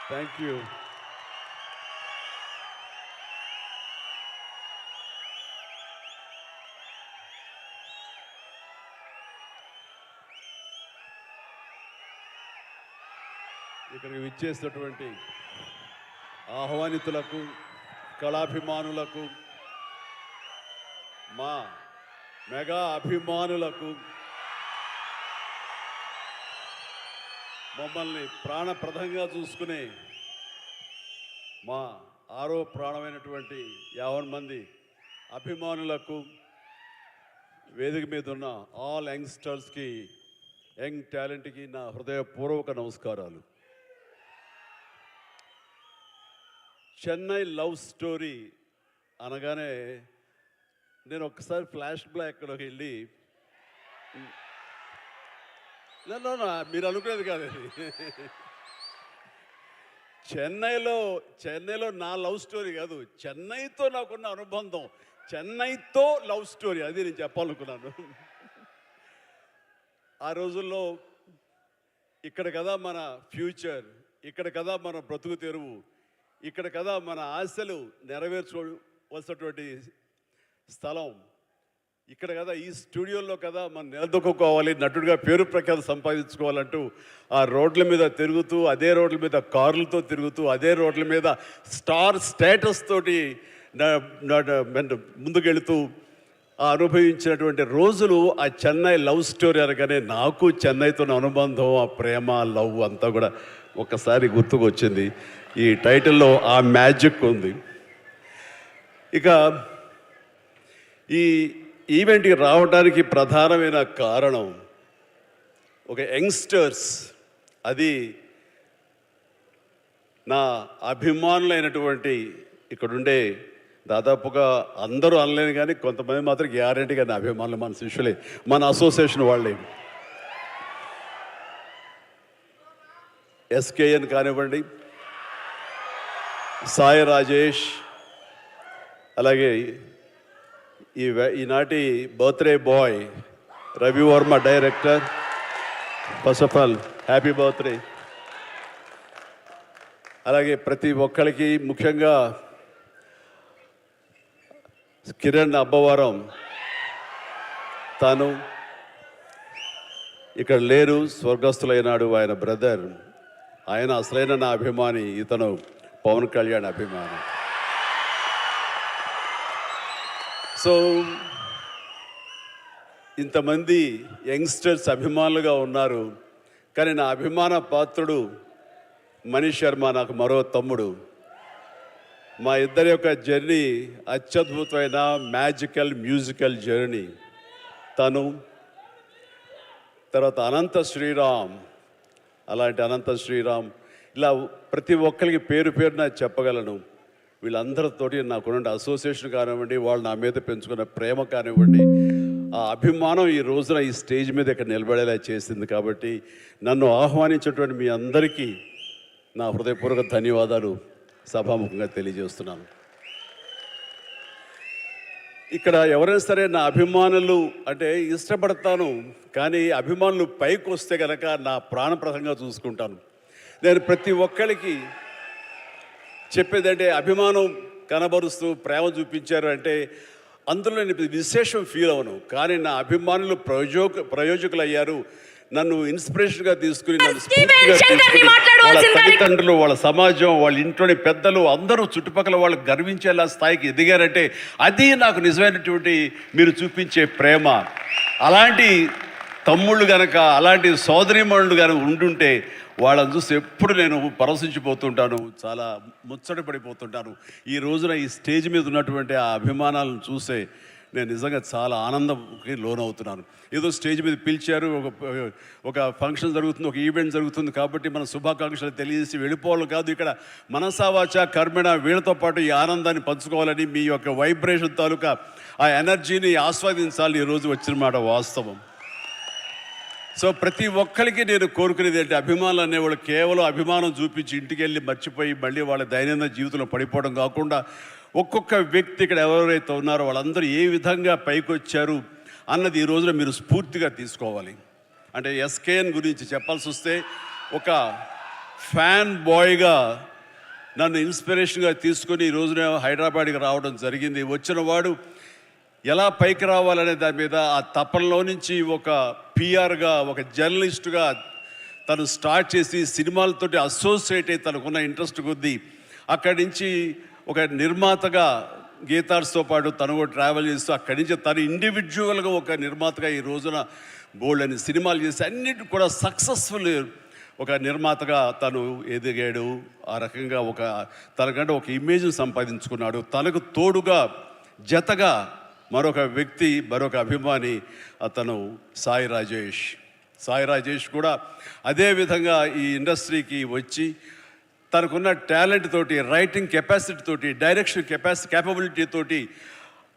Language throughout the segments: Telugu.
Thank you. ఇక్కడికి విచ్చేసినటువంటి ఆహ్వానితులకు, కళాభిమానులకు, మా మెగా అభిమానులకు, మమ్మల్ని ప్రాణప్రదంగా చూసుకునే మా ఆరో ప్రాణమైనటువంటి 50 మంది అభిమానులకు, వేదిక మీద ఉన్న ఆల్ యంగ్స్టర్స్కి, యంగ్ టాలెంట్కి నా హృదయపూర్వక నమస్కారాలు. చెన్నై లవ్ స్టోరీ అనగానే నేను ఒకసారి ఫ్లాష్ బ్యాక్లోకి వెళ్ళి, మీరు అనుకునేది కాదండి, చెన్నైలో నా లవ్ స్టోరీ కాదు, చెన్నైతో నాకున్న అనుబంధం, చెన్నైతో లవ్ స్టోరీ, అది నేను చెప్పాలనుకున్నాను. ఆ రోజుల్లో ఇక్కడ కదా మన ఫ్యూచర్, ఇక్కడ కదా మన బ్రతుకు తెరువు, ఇక్కడ కదా మన ఆశలు నెరవేర్చుకోవలసినటువంటి స్థలం, ఇక్కడ కదా ఈ స్టూడియోలో కదా మనం నిలదొక్కుకోవాలి, నటుడిగా పేరు ప్రఖ్యాతి సంపాదించుకోవాలంటూ ఆ రోడ్ల మీద తిరుగుతూ, అదే రోడ్ల మీద కార్లతో తిరుగుతూ, అదే రోడ్ల మీద స్టార్ స్టేటస్ తోటి ముందుకెళుతూ అనుభవించినటువంటి రోజులు ఆ చెన్నై లవ్ స్టోరీ అనగానే నాకు చెన్నైతో అనుబంధం, ఆ ప్రేమ, లవ్ అంతా కూడా ఒకసారి గుర్తుకొచ్చింది. ఈ టైటిల్లో ఆ మ్యాజిక్ ఉంది. ఇక ఈ ఈవెంట్కి రావడానికి ప్రధానమైన కారణం ఒక యంగ్స్టర్స్, అది నా అభిమానులైనటువంటి ఇక్కడుండే దాదాపుగా అందరూ అనలేను కానీ కొంతమంది మాత్రం గ్యారెంటీగా నా అభిమానులు, మన శిష్యులే, మన అసోసియేషన్ వాళ్ళే. ఎస్కేఎన్ కానివ్వండి, సాయి రాజేష్, అలాగే ఈనాటి birthday boy Ravi Varma director, first of all happy birthday. అలాగే ప్రతి ఒక్కరికి, ముఖ్యంగా కిరణ్ అబ్బవరం, తాను ఇక్కడ లేరు, స్వర్గస్థులైనాడు, ఆయన బ్రదర్, ఆయన అసలైన నా అభిమాని, ఇతను పవన్ కళ్యాణ్ అభిమాని. సో ఇంతమంది యంగ్స్టర్స్ అభిమానులుగా ఉన్నారు, కానీ నా అభిమాన పాత్రుడు మనీష్ శర్మ, నాకు మరో తమ్ముడు. మా ఇద్దరి యొక్క జర్నీ అత్యద్భుతమైన మ్యాజికల్ మ్యూజికల్ జర్నీ. తను తర్వాత అనంత శ్రీరామ్, అలాంటి అనంత శ్రీరామ్, ఇలా ప్రతి ఒక్కరికి పేరు పేరున చెప్పగలను. వీళ్ళందరితోటి నాకున్న అసోసియేషన్ కానివ్వండి, వాళ్ళు నా మీద పెంచుకున్న ప్రేమ కానివ్వండి, ఆ అభిమానం ఈ రోజున ఈ స్టేజ్ మీద ఇక్కడ నిలబడేలా చేసింది. కాబట్టి నన్ను ఆహ్వానించేటువంటి మీ అందరికీ నా హృదయపూర్వక ధన్యవాదాలు సభాముఖంగా తెలియజేస్తున్నాను. ఇక్కడ ఎవరైనా సరే నా అభిమానులు అంటే ఇష్టపడతాను, కానీ అభిమానులు పైకి వస్తే కనుక నా ప్రాణప్రదంగా చూసుకుంటాను. నేను ప్రతి ఒక్కరికి చెప్పేదంటే, అభిమానం కనబరుస్తూ ప్రేమ చూపించారు అంటే అందులో నేను విశేషం ఫీల్ అవను, కానీ నా అభిమానులు ప్రయోజకులు అయ్యారు. నన్ను ఇన్స్పిరేషన్గా తీసుకుని, నన్ను స్ఫూర్తిగా తీసుకుని, వాళ్ళ తల్లిదండ్రులు, వాళ్ళ సమాజం, వాళ్ళ ఇంట్లోని పెద్దలు అందరూ చుట్టుపక్కల వాళ్ళు గర్వించేలా స్థాయికి ఎదిగారంటే అది నాకు నిజమైనటువంటి మీరు చూపించే ప్రేమ. అలాంటి తమ్ముళ్ళు కనుక, అలాంటి సోదరీమణులు కనుక ఉంటుంటే వాళ్ళని చూసి ఎప్పుడు నేను పరవశించిపోతుంటాను, చాలా ముచ్చట పడిపోతుంటాను. ఈ రోజున ఈ స్టేజ్ మీద ఉన్నటువంటి ఆ అభిమానాలను చూసే నేను నిజంగా చాలా ఆనందంకి లోనవుతున్నాను. ఏదో స్టేజ్ మీద పిలిచారు, ఒక ఫంక్షన్ జరుగుతుంది, ఒక ఈవెంట్ జరుగుతుంది కాబట్టి మన శుభాకాంక్షలు తెలియజేసి వెళ్ళిపోవాలి కాదు. ఇక్కడ మనసావాచ కర్మణ వీళ్ళతో పాటు ఈ ఆనందాన్ని పంచుకోవాలని, మీ యొక్క వైబ్రేషన్ తాలూకా ఆ ఎనర్జీని ఆస్వాదించాలని ఈరోజు వచ్చిన మాట వాస్తవం. సో ప్రతి ఒక్కరికి నేను కోరుకునేది ఏంటి, అభిమానులు అనేవాళ్ళు కేవలం అభిమానం చూపించి ఇంటికి వెళ్ళి మర్చిపోయి మళ్ళీ వాళ్ళ దైనందిన జీవితంలో పడిపోవడం కాకుండా, ఒక్కొక్క వ్యక్తి ఇక్కడ ఎవరైతే ఉన్నారో వాళ్ళందరూ ఏ విధంగా పైకి వచ్చారు అన్నది ఈ రోజున మీరు స్ఫూర్తిగా తీసుకోవాలి. అంటే ఎస్కేఎన్ గురించి చెప్పాల్సి వస్తే ఒక ఫ్యాన్ బాయ్గా నన్ను ఇన్స్పిరేషన్గా తీసుకొని ఈ రోజున హైదరాబాద్కి రావడం జరిగింది. వచ్చిన వాడు ఎలా పైకి రావాలనే దాని మీద ఆ తపనలో నుంచి ఒక పిఆర్గా, ఒక జర్నలిస్టుగా తను స్టార్ట్ చేసి సినిమాలతోటి అసోసియేట్ అయ్యి తనకున్న ఇంట్రెస్ట్ కొద్దీ అక్కడి నుంచి ఒక నిర్మాతగా గీతార్స్తో పాటు తను కూడా ట్రావెల్ చేస్తూ అక్కడి నుంచి తను ఇండివిజువల్గా ఒక నిర్మాతగా ఈ రోజున బోల్డ్ అని సినిమాలు చేసి అన్నిటి కూడా సక్సెస్ఫుల్ ఒక నిర్మాతగా తను ఎదిగాడు. ఆ రకంగా తనకంటే ఒక ఇమేజ్ని సంపాదించుకున్నాడు. తనకు తోడుగా జతగా మరొక వ్యక్తి, మరొక అభిమాని అతను సాయి రాజేష్ కూడా అదే విధంగా ఈ ఇండస్ట్రీకి వచ్చి తనకున్న టాలెంట్ తోటి, రైటింగ్ కెపాసిటీ తోటి, డైరెక్షన్ క్యాపబిలిటీ తోటి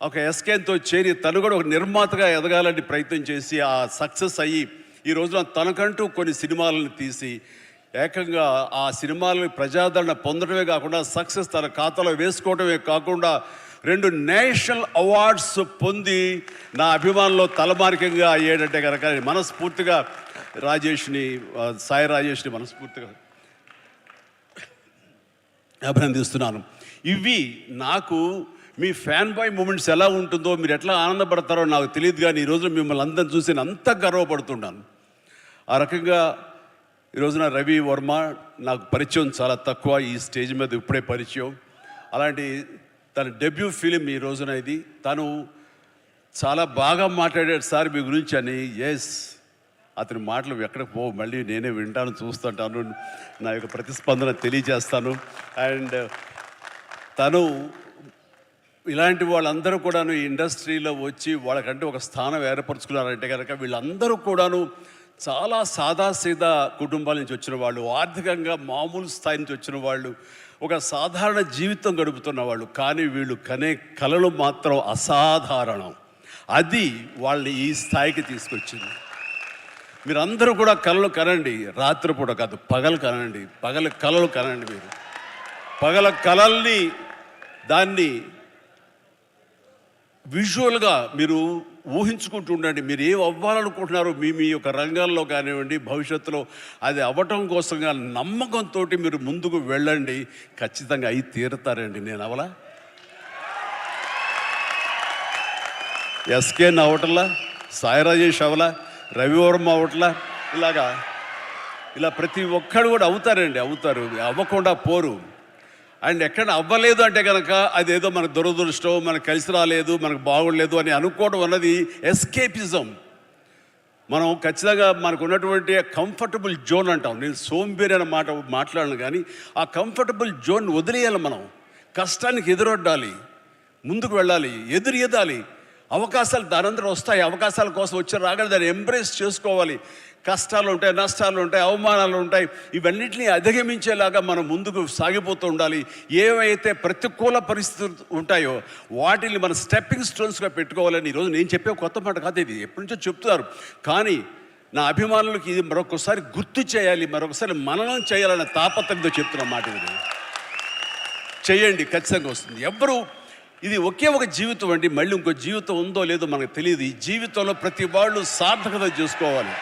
ఒక ఎస్కేన్తో చేరి తను కూడా ఒక నిర్మాతగా ఎదగాలని ప్రయత్నం చేసి ఆ సక్సెస్ అయ్యి ఈ రోజున తనకంటూ కొన్ని సినిమాలను తీసి ఏకంగా ఆ సినిమాలను ప్రజాదరణ పొందడమే కాకుండా సక్సెస్ తన ఖాతాలో వేసుకోవడమే కాకుండా 2 నేషనల్ అవార్డ్స్ పొంది నా అభిమానంలో తలమానికంగా అయ్యేటంటే కనుక మనస్ఫూర్తిగా సాయి రాజేష్ని మనస్ఫూర్తిగా అభినందిస్తున్నాను. ఇవి నాకు మీ ఫ్యాన్ బాయ్ మూమెంట్స్ ఎలా ఉంటుందో, మీరు ఎట్లా ఆనందపడతారో నాకు తెలియదు, కానీ ఈరోజు మిమ్మల్ని అందరిని చూసి నేను అంత గర్వపడుతున్నాను. ఆ రకంగా ఈరోజున రవి వర్మ నాకు పరిచయం చాలా తక్కువ, ఈ స్టేజ్ మీద ఇప్పుడే పరిచయం. అలాంటి తన డెబ్యూ ఫిలిం ఈ రోజున ఇది. తను చాలా బాగా మాట్లాడాడు సార్ మీ గురించి అని. అతని మాటలు ఎక్కడికి పోవు, మళ్ళీ నేనే వింటాను, చూస్తుంటాను, నా యొక్క ప్రతిస్పందన తెలియజేస్తాను. అండ్ తను ఇలాంటి వాళ్ళందరూ కూడాను ఈ ఇండస్ట్రీలో వచ్చి వాళ్ళకంటే ఒక స్థానం ఏర్పరచుకున్నారంటే కనుక వీళ్ళందరూ కూడాను చాలా సాదాసీదా కుటుంబాల నుంచి వచ్చిన వాళ్ళు, ఆర్థికంగా మామూలు స్థాయి నుంచి వచ్చిన వాళ్ళు, ఒక సాధారణ జీవితం గడుపుతున్న వాళ్ళు. కానీ వీళ్ళు కనే కలలు మాత్రం అసాధారణం. అది వాళ్ళని ఈ స్థాయికి తీసుకొచ్చింది. మీరందరూ కూడా కలలు కనండి, రాత్రిపూట కాదు, పగలు కనండి, కలలు కనండి. మీరు పగల కలల్ని దాన్ని విజువల్గా మీరు ఊహించుకుంటూ ఉండండి. మీరు ఏం అవ్వాలనుకుంటున్నారో మీ యొక్క రంగాల్లో కానివ్వండి, భవిష్యత్తులో అది అవ్వటం కోసంగా నమ్మకంతో మీరు ముందుకు వెళ్ళండి. ఖచ్చితంగా అయి తీరుతారండి. నేను అవలా ఎస్కేన్ అవటంలా, సాయి రాజేష్ అవలా, రవివర్మ అవట్లా, ఇలా ప్రతి ఒక్కడు కూడా అవుతారు, అవ్వకుండా పోరు. అండ్ ఎక్కడ అవ్వలేదు అంటే కనుక అదేదో మనకు దురదృష్టం, మనకు కలిసి రాలేదు, మనకు బాగుండలేదు అని అనుకోవడం అన్నది ఎస్కేపిజం. మనం ఖచ్చితంగా మనకు ఉన్నటువంటి కంఫర్టబుల్ జోన్ అంటాం. నేను సోంబేరి అనే మాట మాట్లాడను, కానీ ఆ కంఫర్టబుల్ జోన్ వదిలేయాలి. మనం కష్టానికి ఎదురొడ్డాలి, ముందుకు వెళ్ళాలి, ఎదురెదాలి. అవకాశాలు దానందరూ వస్తాయి. అవకాశాల కోసం వచ్చి రాగానే దాన్ని ఎంబ్రేస్ చేసుకోవాలి. కష్టాలు ఉంటాయి, నష్టాలు ఉంటాయి, అవమానాలు ఉంటాయి. ఇవన్నిటిని అధిగమించేలాగా మనం ముందుకు సాగిపోతూ ఉండాలి. ఏవైతే ప్రతికూల పరిస్థితులు ఉంటాయో వాటిని మన స్టెప్పింగ్ స్టోన్స్గా పెట్టుకోవాలని ఈరోజు నేను చెప్పే కొత్త మాట కాదు, ఇది ఎప్పటి నుంచో చెప్తున్నారు. కానీ నా అభిమానులకు ఇది మరొకసారి గుర్తు చేయాలి, మరొకసారి మననం చేయాలనే తాపత్రయంతో చెప్తున్న మాట. ఇది చేయండి, ఖచ్చితంగా వస్తుంది. ఇది ఒకే ఒక జీవితం అండి, మళ్ళీ ఇంకో జీవితం ఉందో లేదో మనకు తెలియదు. ఈ జీవితంలో ప్రతి వాళ్ళు సార్థకత చేసుకోవాలి.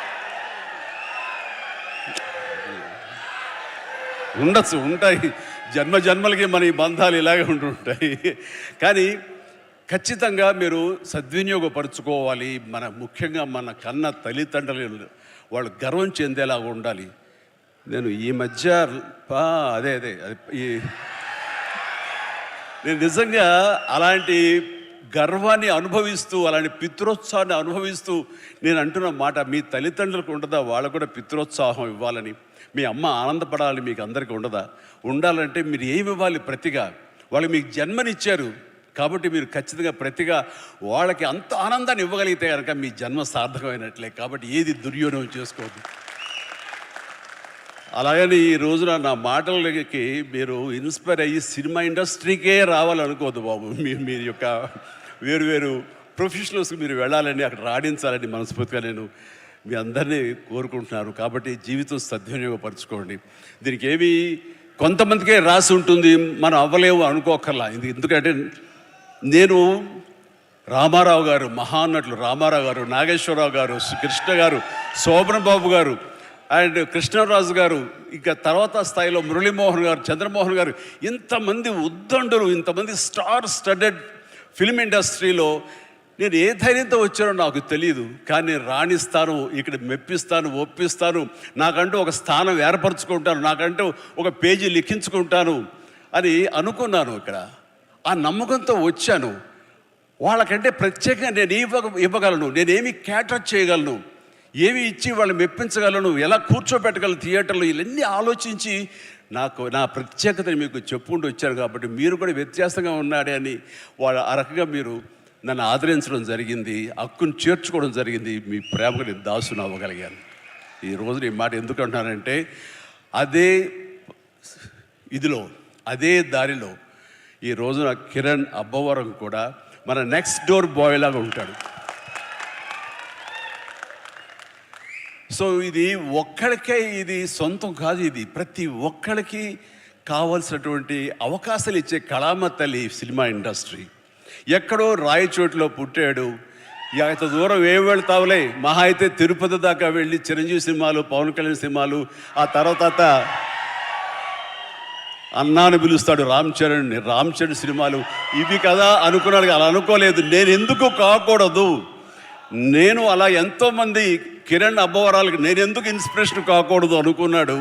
ఉంటాయి జన్మలకి మన ఈ బంధాలు ఇలాగే ఉంటుంటాయి. కానీ ఖచ్చితంగా మీరు సద్వినియోగపరుచుకోవాలి. ముఖ్యంగా మన కన్న తల్లిదండ్రులు వాళ్ళు గర్వం చెందేలాగా ఉండాలి. నేను ఈ మధ్య నేను నిజంగా అలాంటి గర్వాన్ని అనుభవిస్తూ, అలాంటి పితృోత్సాహాన్ని అనుభవిస్తూ నేను అంటున్న మాట, మీ తల్లిదండ్రులకు ఉండదా వాళ్ళకు కూడా పితృోత్సాహం ఇవ్వాలని? మీ అమ్మ ఆనందపడాలి, మీకు అందరికీ ఉండదా? ఉండాలంటే మీరు ఏమి ఇవ్వాలి ప్రతిగా? వాళ్ళు మీకు జన్మనిచ్చారు కాబట్టి మీరు ఖచ్చితంగా ప్రతిగా వాళ్ళకి అంత ఆనందాన్ని ఇవ్వగలిగితే కనుక మీ జన్మ సార్థకమైనట్లే. కాబట్టి ఏది దుర్యోగం చేసుకోవద్దు. అలాగని ఈ రోజున నా మాటలకి మీరు ఇన్స్పైర్ అయ్యి సినిమా ఇండస్ట్రీకే రావాలనుకోవద్దు బాబు. మీ యొక్క వేరు ప్రొఫెషనల్స్కి మీరు వెళ్ళాలని, అక్కడ రాణించాలని మనస్ఫూర్తిగా నేను మీ అందరినీ కోరుకుంటున్నాను. కాబట్టి జీవితం సద్వినియోగపరచుకోండి. దీనికి ఏమి కొంతమందికే రాసి ఉంటుంది, మనం అవ్వలేము అనుకోకర్లా. ఎందుకంటే నేను రామారావు గారు, మహానటులు రామారావు గారు, నాగేశ్వరరావు గారు, కృష్ణ గారు, శోభన్ బాబు గారు అండ్ కృష్ణరాజు గారు, ఇక తర్వాత స్థాయిలో మురళీమోహన్ గారు, చంద్రమోహన్ గారు, ఇంతమంది ఉద్దండులు, ఇంతమంది స్టార్ స్టడెడ్ ఫిల్మ్ ఇండస్ట్రీలో నేను ఏ ధైర్యంతో వచ్చానో నాకు తెలియదు. కానీ రాణిస్తాను, ఇక్కడ మెప్పిస్తాను, ఒప్పిస్తాను, నాకంటూ ఒక స్థానం ఏర్పరచుకుంటాను, నాకంటూ ఒక పేజీ లిఖించుకుంటాను అని అనుకున్నాను. ఇక్కడ ఆ నమ్మకంతో వచ్చాను. వాళ్ళకంటే ప్రత్యేకంగా నేను ఇవ్వగలను, నేనేమి క్యాటర్ చేయగలను, ఏమి ఇచ్చి వాళ్ళు మెప్పించగలను, ఎలా కూర్చోబెట్టగలను థియేటర్లో, ఇవన్నీ ఆలోచించి నాకు నా ప్రత్యేకతని మీకు చెప్పుకుంటూ వచ్చారు. కాబట్టి మీరు కూడా వ్యత్యాసంగా ఉన్నాడే అని వాళ్ళు ఆ రకంగా మీరు నన్ను ఆదరించడం జరిగింది, హక్కును చేర్చుకోవడం జరిగింది. మీ ప్రేమకు నేను దాసును అవ్వగలిగాను. ఈ రోజున ఈ మాట ఎందుకు అంటున్నానంటే, అదే ఇదిలో, అదే దారిలో ఈ రోజున కిరణ్ అబ్బవరం కూడా మన నెక్స్ట్ డోర్ బాయ్ లాగా ఉంటాడు. సో ఇది ఒక్కడికే ఇది సొంతం కాదు, ఇది ప్రతి ఒక్కడికి కావాల్సినటువంటి అవకాశాలు ఇచ్చే కళామ తల్లి సినిమా ఇండస్ట్రీ. ఎక్కడో రాయచోటిలో పుట్టాడు, ఇంత దూరం ఏం వెళ్తావులే, మహా అయితే తిరుపతి దాకా వెళ్ళి చిరంజీవి సినిమాలు, పవన్ కళ్యాణ్ సినిమాలు, ఆ తర్వాత అన్నాను పిలుస్తాడు రామ్ చరణ్ సినిమాలు, ఇవి కదా అనుకున్నాడు. అలా అనుకోలేదు. నేను ఎందుకు కాకూడదు, నేను అలా ఎంతోమంది కిరణ్ అబ్బవరాలకు నేను ఎందుకు ఇన్స్పిరేషన్ కాకూడదు అనుకున్నాడు.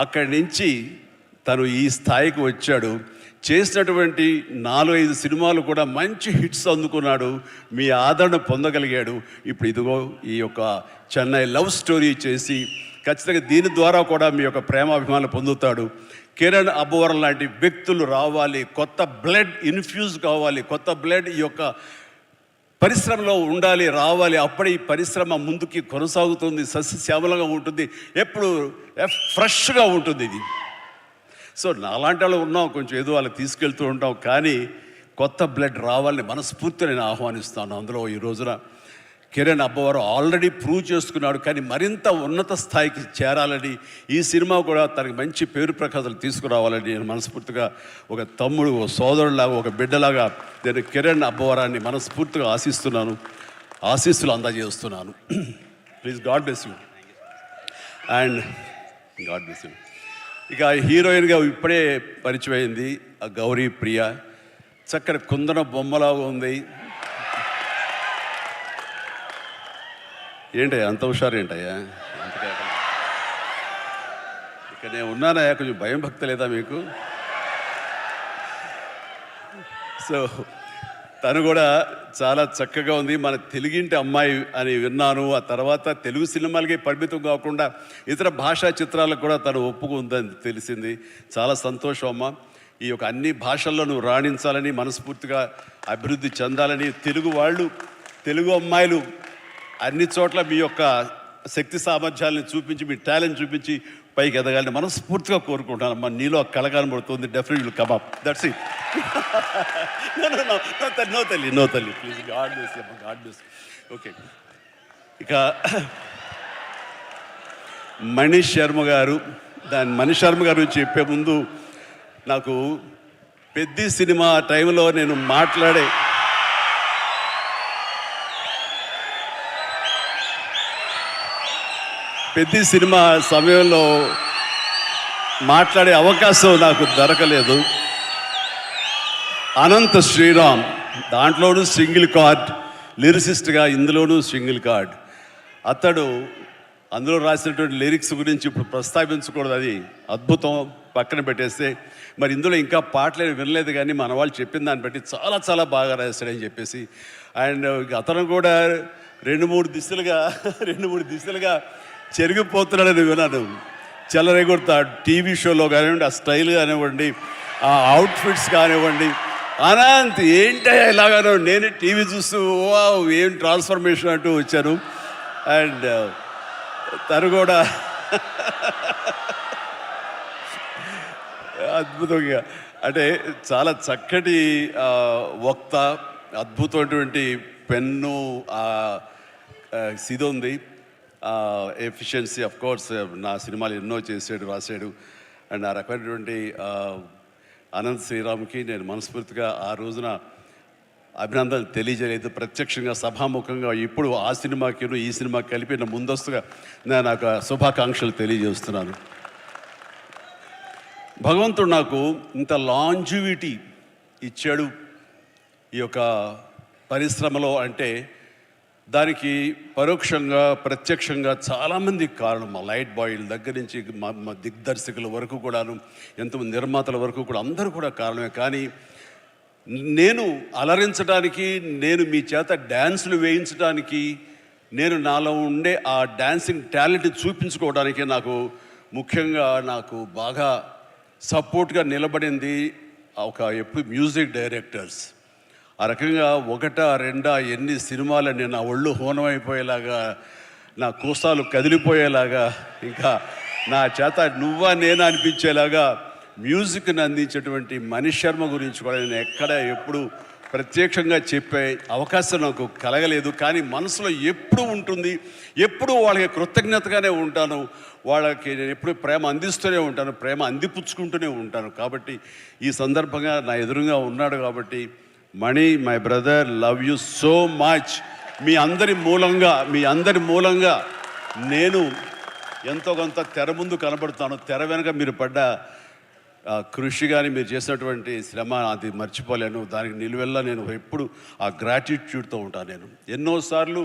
అక్కడి నుంచి తను ఈ స్థాయికి వచ్చాడు. చేసినటువంటి 4-5 సినిమాలు కూడా మంచి హిట్స్ అందుకున్నాడు, మీ ఆదరణ పొందగలిగాడు. ఇప్పుడు ఇదిగో ఈ యొక్క చెన్నై లవ్ స్టోరీ చేసి ఖచ్చితంగా దీని ద్వారా కూడా మీ యొక్క ప్రేమాభిమానాలు పొందుతాడు. కిరణ్ అబ్బవరం లాంటి వ్యక్తులు రావాలి, కొత్త బ్లడ్ ఇన్ఫ్యూజ్ కావాలి, కొత్త బ్లడ్ ఈ యొక్క పరిశ్రమలో ఉండాలి, రావాలి. అప్పుడే ఈ పరిశ్రమ ముందుకి కొనసాగుతుంది, సస్యశ్యామలంగా ఉంటుంది, ఎప్పుడు ఫ్రెష్గా ఉంటుంది ఇది. సో నాలాంటి వాళ్ళు ఉన్నాం, కొంచెం ఏదో వాళ్ళకి తీసుకెళ్తూ ఉంటాం. కానీ కొత్త బ్లడ్ రావాలని మనస్ఫూర్తిగా నేను ఆహ్వానిస్తాను. అందులో ఈ రోజున కిరణ్ అబ్బవరం ఆల్రెడీ ప్రూవ్ చేసుకున్నాడు, కానీ మరింత ఉన్నత స్థాయికి చేరాలని, ఈ సినిమా కూడా తనకి మంచి పేరు ప్రఖ్యాతలు తీసుకురావాలని నేను మనస్ఫూర్తిగా ఒక తమ్ముడు, ఒక సోదరులాగా, ఒక బిడ్డలాగా నేను కిరణ్ అబ్బవరాన్ని మనస్ఫూర్తిగా ఆశిస్తున్నాను, ఆశీస్సులు అందజేస్తున్నాను. Please, God bless you and God bless you. ఇక హీరోయిన్గా ఇప్పుడే పరిచయం అయింది గౌరీ ప్రియ, చక్కని కుందన బొమ్మలాగా ఉంది. ఏంటయ్యా అంత హుషారు ఏంటయ్యా? ఇక నేను ఉన్నానయ్యా, కొంచెం భయం భక్తి లేదా మీకు? సో తను కూడా చాలా చక్కగా ఉంది. మన తెలుగింటి అమ్మాయి అని విన్నాను. ఆ తర్వాత తెలుగు సినిమాలకి పరిమితం కాకుండా ఇతర భాషా చిత్రాలకు కూడా తను ఒప్పుకుందని తెలిసింది. చాలా సంతోషం అమ్మ. ఈ యొక్క అన్ని భాషల్లో నువ్వు రాణించాలని, మనస్ఫూర్తిగా అభివృద్ధి చెందాలని, తెలుగు వాళ్ళు, తెలుగు అమ్మాయిలు అన్ని చోట్ల మీ యొక్క శక్తి సామర్థ్యాలను చూపించి, మీ టాలెంట్ చూపించి పైకి ఎదగాలని మనస్ఫూర్తిగా కోరుకుంటానమ్మా. నీలో కళ కనబడుతుంది. Definitely will come up. That's it. No తల్లి ప్లీజ్, గాడ్ బ్లెస్ యూ అమ్మా, గాడ్ బ్లెస్. ఓకే, ఇక మనీష్ శర్మ గారు చెప్పే ముందు నాకు పెద్ద సినిమా టైంలో నేను పెద్ద సినిమా సమయంలో మాట్లాడే అవకాశం నాకు దొరకలేదు. అనంత శ్రీరామ్ దాంట్లోనూ సింగిల్ కార్డ్ లిరిసిస్ట్గా, ఇందులోనూ సింగిల్ కార్డ్. అతడు అందులో రాసినటువంటి లిరిక్స్ గురించి ఇప్పుడు ప్రస్తావించకూడదు, అది అద్భుతం, పక్కన పెట్టేస్తే. మరి ఇందులో ఇంకా పాటలు వినలేదు, కానీ మన వాళ్ళు చెప్పిన దాన్ని బట్టి చాలా చాలా బాగా రాశాడని చెప్పేసి. అండ్ అతను కూడా రెండు మూడు దిశలుగా చెరిగిపోతున్నాడని విన్నాను. చెలరేగొడతాడు టీవీ షోలో కానివ్వండి, ఆ స్టైల్ కానివ్వండి, ఆ అవుట్ఫిట్స్ కానివ్వండి. అనంత్ ఏంటయ్యా ఇలాగానో, నేను టీవీ చూస్తూ ఏం ట్రాన్స్ఫర్మేషన్ అంటూ వచ్చాను. అండ్ తను కూడా అద్భుతంగా, అంటే చాలా చక్కటి వక్త, అద్భుతమైనటువంటి పెన్ను, ఇది ఉంది, ఎఫిషియన్సీ. ఆఫ్ కోర్స్ నా సినిమాలు ఎన్నో చేసాడు, రాశాడు. అండ్ ఆ రకమైనటువంటి అనంత్ శ్రీరామ్కి నేను మనస్ఫూర్తిగా ఆ రోజున అభినందనలు తెలియజేయలేదు. ప్రత్యక్షంగా సభాముఖంగా ఇప్పుడు ఆ సినిమాకి ఈ సినిమాకి కలిపి నా ముందస్తుగా నేను నాకు శుభాకాంక్షలు తెలియజేస్తున్నాను. భగవంతుడు నాకు ఇంత లాంజివిటీ ఇచ్చాడు ఈ యొక్క పరిశ్రమలో అంటే దానికి పరోక్షంగా ప్రత్యక్షంగా చాలామంది కారణం. మా లైట్ బాయ్ల దగ్గర నుంచి మా దిగ్దర్శకుల వరకు కూడాను, ఎంతమంది నిర్మాతల వరకు కూడా అందరూ కూడా కారణమే. కానీ నేను అలరించడానికి, నేను మీ చేత డ్యాన్సులు వేయించడానికి, నేను నాలో ఉండే ఆ డాన్సింగ్ టాలెంట్ చూపించుకోవడానికి ముఖ్యంగా నాకు బాగా సపోర్ట్గా నిలబడింది ఎప్పుడు మ్యూజిక్ డైరెక్టర్స్. ఆ రకంగా ఒకటా రెండా ఎన్ని సినిమాలని నా ఒళ్ళు హోనమైపోయేలాగా, నా కోసాలు కదిలిపోయేలాగా, ఇంకా నా చేత నువ్వా నేనా అనిపించేలాగా మ్యూజిక్ని అందించేటువంటి మనీష్ శర్మ గురించి కూడా నేను ఎప్పుడు ప్రత్యక్షంగా చెప్పే అవకాశం నాకు కలగలేదు. కానీ మనసులో ఎప్పుడు ఉంటుంది, ఎప్పుడు వాళ్ళకి కృతజ్ఞతగానే ఉంటాను. వాళ్ళకి నేను ఎప్పుడు ప్రేమ అందిస్తూనే ఉంటాను, ప్రేమ అందిపుచ్చుకుంటూనే ఉంటాను. కాబట్టి ఈ సందర్భంగా నా ఎదురుగా ఉన్నాడు కాబట్టి మణి, my brother, love you so much. మీ అందరి మూలంగా నేను ఎంతో కొంత తెర ముందు కనబడుతాను. తెర వెనక మీరు పడ్డ కృషి కానీ మీరు చేసినటువంటి శ్రమ అది మర్చిపోలేను. దానికి నిలువెల్లా నేను ఎప్పుడు ఆ గ్రాటిట్యూడ్తో ఉంటాను. నేను ఎన్నోసార్లు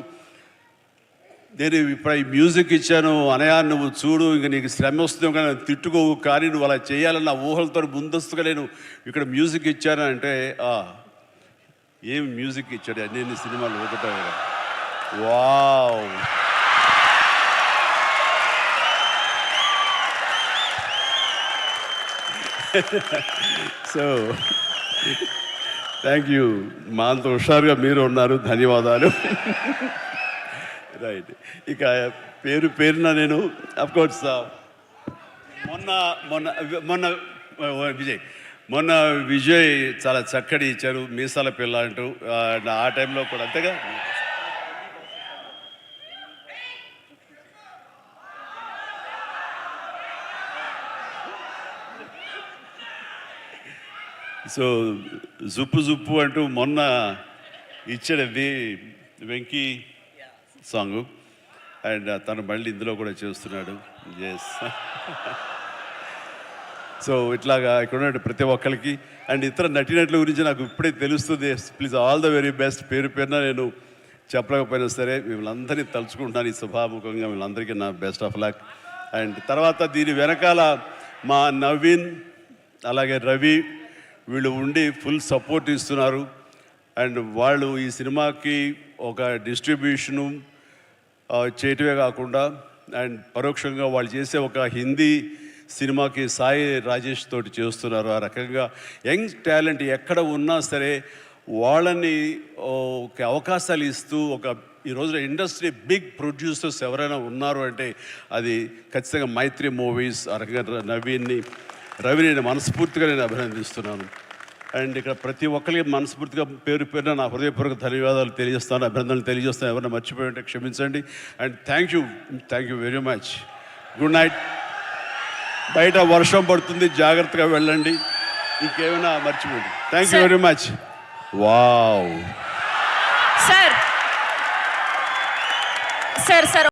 నేను ఇప్పుడు ఈ మ్యూజిక్ ఇచ్చాను, అనయా నువ్వు చూడు ఇంక నీకు శ్రమ వస్తుందేమో కానీ తిట్టుకోవు, కానీ నువ్వు అలా చేయాలన్న ఊహలతో ముందస్తుగా నేను ఇక్కడ మ్యూజిక్ ఇచ్చాను అంటే ఏం మ్యూజిక్ ఇచ్చాడు అన్ని సినిమాలు ఒకటో. Wow, so thank you. మా అంత హుషారుగా మీరు ఉన్నారు, ధన్యవాదాలు. రైట్, ఇక పేరున నేను అఫ్కోర్స్ మొన్న విజయ్ చాలా చక్కటి ఇచ్చారు, మీసాల పిల్ల అంటూ. ఆ టైంలో కూడా అంతేగా. సో జుప్పు అంటూ మొన్న ఇచ్చాడండి వెంకీ సాంగ్, అండ్ తను మళ్ళీ ఇందులో కూడా చేస్తున్నాడు. ఎస్. సో ఇట్లాగా ఇక్కడ ఉన్న ప్రతి ఒక్కరికి అండ్ ఇతర నటినట్ల గురించి నాకు ఇప్పుడే తెలుస్తుంది. Please all the very best. పేరున నేను చెప్పలేకపోయినా సరే మిమ్మల్ని తలుచుకుంటున్నాను ఈ సభాముఖంగా. వీళ్ళందరికీ నా బెస్ట్ ఆఫ్ లక్. అండ్ తర్వాత దీని వెనకాల మా నవీన్ అలాగే రవి వీళ్ళు ఉండి ఫుల్ సపోర్ట్ ఇస్తున్నారు. అండ్ వాళ్ళు ఈ సినిమాకి ఒక డిస్ట్రిబ్యూషను చేయటమే కాకుండా అండ్ పరోక్షంగా వాళ్ళు చేసే ఒక హిందీ సినిమాకి సాయి రాజేష్ తోటి చేస్తున్నారు. ఆ రకంగా యంగ్ టాలెంట్ ఎక్కడ ఉన్నా సరే వాళ్ళని ఒక అవకాశాలు ఇస్తూ ఈ రోజున ఇండస్ట్రీ బిగ్ ప్రొడ్యూసర్స్ ఎవరైనా ఉన్నారు అంటే అది ఖచ్చితంగా మైత్రి మూవీస్. ఆ రకంగా రవిని నేను మనస్ఫూర్తిగా అభినందిస్తున్నాను. అండ్ ఇక్కడ ప్రతి ఒక్కరికి మనస్ఫూర్తిగా పేరున నా హృదయపూర్వక ధన్యవాదాలు తెలియజేస్తాను, అభినందనలు తెలియజేస్తాను. ఎవరైనా మర్చిపోయి ఉంటే క్షమించండి. And thank you very much. Good night. బయట వర్షం పడుతుంది, జాగ్రత్తగా వెళ్ళండి. ఇంకేమైనా మర్చిపోండి. Thank you very much. Wow. Sir